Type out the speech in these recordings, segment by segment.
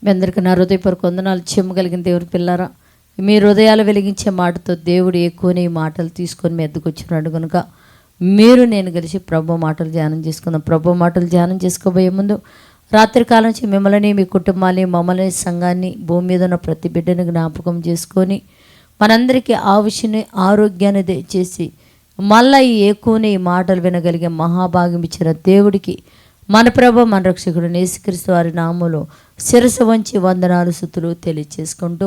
మీ అందరికీ నా హృదయపూర్వక వందనాలు. చెమ్మగలిగిన దేవుని పిల్లారా, మీ హృదయాలు వెలిగించే మాటతో దేవుడు ఎక్కువనే ఈ మాటలు తీసుకొని మీ ఎద్దుకు వచ్చినాడు కనుక మీరు నేను కలిసి ప్రభు మాటలు ధ్యానం చేసుకుందాం. ప్రభు మాటలు ధ్యానం చేసుకోబోయే ముందు రాత్రికాలం నుంచి మిమ్మల్ని, మీ కుటుంబాన్ని, మమ్మల్ని, సంఘాన్ని, భూమి మీద ఉన్న ప్రతి బిడ్డను జ్ఞాపకం చేసుకొని మనందరికీ ఆవిషని ఆరోగ్యాన్ని దయచేసి మళ్ళీ ఈ ఎక్కువనే ఈ మాటలు వినగలిగే మహాభాగ్యం ఇచ్చిన దేవుడికి మన ప్రభు మన రక్షకుడు యేసుక్రీస్తు వారి నామములో శిరస్సు వంచి వందనాలు స్తుతులు తెలియచేసుకుంటూ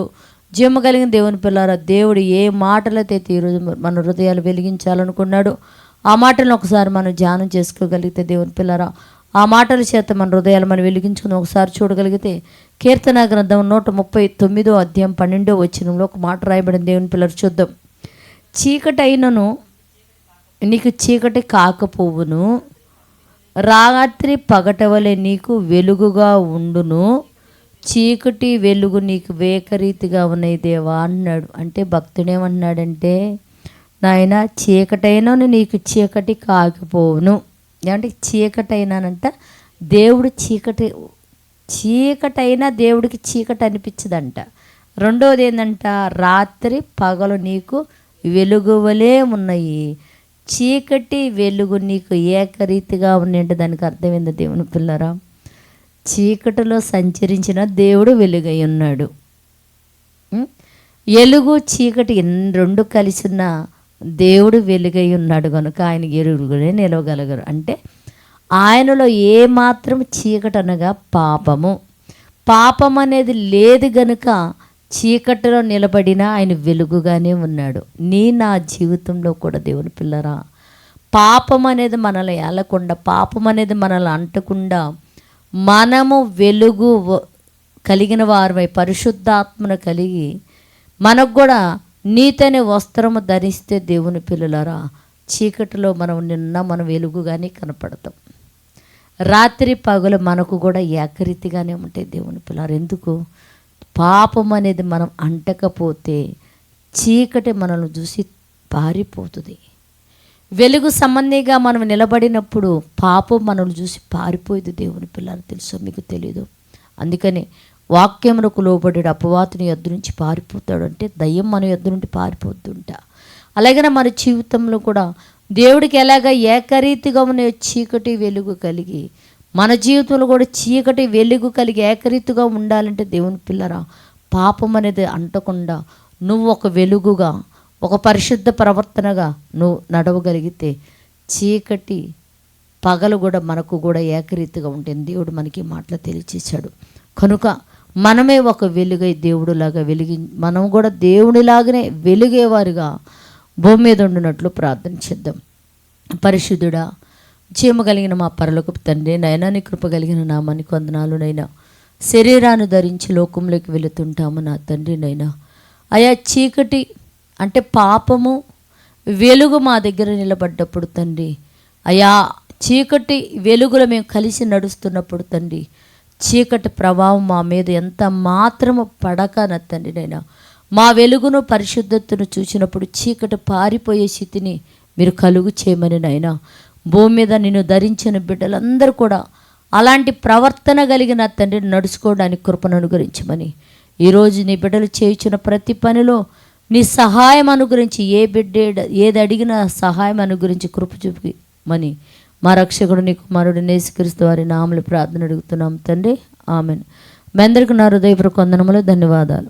జీవము కలిగిన దేవుని పిల్లారా, దేవుడు ఏ మాటలైతే ఈరోజు మన హృదయాలు వెలిగించాలనుకున్నాడో ఆ మాటలను ఒకసారి మనం ధ్యానం చేసుకోగలిగితే దేవుని పిల్లారా, ఆ మాటల చేత మన హృదయాలు మనం వెలిగించుకుని ఒకసారి చూడగలిగితే కీర్తన గ్రంథం 139 అధ్యాయం 12వ వచనంలో ఒక మాట రాయబడింది. దేవుని పిల్లలు చూద్దాం. చీకటి అయినను నీకు చీకటి కాకపోవును, రాత్రి పగటవలే నీకు వెలుగుగా ఉండును, చీకటి వెలుగు నీకు వేకరీతిగా ఉన్నాయి దేవా అన్నాడు. అంటే భక్తుడేమన్నాడంటే, నాయన చీకటైనను నీకు చీకటి కాకపోవును. ఏమంటే చీకటైనానంట దేవుడు చీకటైనా దేవుడికి చీకటి అనిపించదంట. రెండోది ఏంటంట, రాత్రి పగలు నీకు వెలుగువలే ఉన్నాయి, చీకటి వెలుగు నీకు ఏకరీతిగా ఉన్నాయంటే దానికి అర్థమైంది దేవుని పిల్లరా. చీకటిలో సంచరించిన దేవుడు వెలుగై ఉన్నాడు. వెలుగు చీకటి రెండు కలిసి ఉన్న దేవుడు వెలుగై ఉన్నాడు కనుక ఆయన ఎరుగునే నిలవగలగరు. అంటే ఆయనలో ఏమాత్రం చీకటి అనగా పాపం అనేది లేదు గనుక చీకటిలో నిలబడినా ఆయన వెలుగుగానే ఉన్నాడు. నా జీవితంలో కూడా దేవుని పిల్లరా, పాపం అనేది మనల్ని ఏలకుండా, పాపం అనేది మనల్ని అంటకుండా మనము వెలుగు కలిగిన వారమై పరిశుద్ధాత్మను కలిగి మనకు కూడా నీతనే వస్త్రము ధరిస్తే దేవుని పిల్లలారా, చీకటిలో మనం వెలుగుగానే కనపడతాం. రాత్రి పగలు మనకు కూడా ఏకరీతిగానే ఉంటాయి దేవుని పిల్లలు. ఎందుకు? పాపం అనేది మనం అంటకపోతే చీకటి మనల్ని చూసి పారిపోతుంది. వెలుగు సంబంధిగా మనం నిలబడినప్పుడు పాపం మనల్ని చూసి పారిపోయేది దేవుని పిల్లలు. తెలుసో మీకు తెలీదు? అందుకని వాక్యమునకు లోబడి అపవాతుని యొద్ద నుంచి పారిపోతాడు. అంటే దయ్యం మన యొద్ద నుండి పారిపోతుంటా. అలాగనే మన జీవితంలో కూడా దేవుడికి ఎలాగ ఏకరీతిగా ఉన్న చీకటి వెలుగు కలిగి మన జీవితంలో కూడా చీకటి వెలుగు కలిగి ఏకరీతిగా ఉండాలంటే దేవుని పిల్లరా, పాపం అనేది అంటకుండా నువ్వు ఒక వెలుగుగా, ఒక పరిశుద్ధ ప్రవర్తనగా నువ్వు నడవగలిగితే చీకటి పగలు కూడా మనకు కూడా ఏకరీతిగా ఉంటుంది. దేవుడు మనకి మాటలు తెలియచేశాడు కనుక మనమే ఒక వెలుగై దేవుడిలాగా మనం కూడా దేవుడిలాగానే వెలుగేవారుగా భూమి మీద ఉండినట్లు ప్రార్థన చేద్దాం. పరిశుద్ధుడా, జీవము కలిగిన మా పరలోకపు తండ్రి, నైనా నీ కృప కలిగిన నామానికి వందనాలు నైనా. శరీరాన్ని ధరించి లోకంలోకి వెళుతుంటాము నా తండ్రి నైనా. అయా చీకటి అంటే పాపము, వెలుగు మా దగ్గర నిలబడ్డప్పుడు తండ్రి, అయా చీకటి వెలుగులో మేము కలిసి నడుస్తున్నప్పుడు తండ్రి, చీకటి ప్రభావం మా మీద ఎంత మాత్రము పడక నా తండ్రి నైనా, మా వెలుగును పరిశుద్ధతను చూసినప్పుడు చీకటి పారిపోయే స్థితిని మీరు కలుగు చేయమని నైనా. భూమి మీద నిన్ను ధరించిన బిడ్డలందరూ కూడా అలాంటి ప్రవర్తన కలిగిన తండ్రి నడుచుకోవడానికి కృపను అనుగ్రహించమని, ఈరోజు నీ బిడ్డలు చేయించిన ప్రతి పనిలో నీ సహాయం అనుగ్రహించి, ఏ బిడ్డ ఏది అడిగినా సహాయం అనుగ్రహించి కృప చూపమని మా రక్షకుడు నీ కుమారుడు యేసుక్రీస్తు వారి నామములో ప్రార్థన అడుగుతున్నాం తండ్రి. ఆమెన్. మీ అందరికీ నా హృదయపూర్వక వందనములు, ధన్యవాదాలు.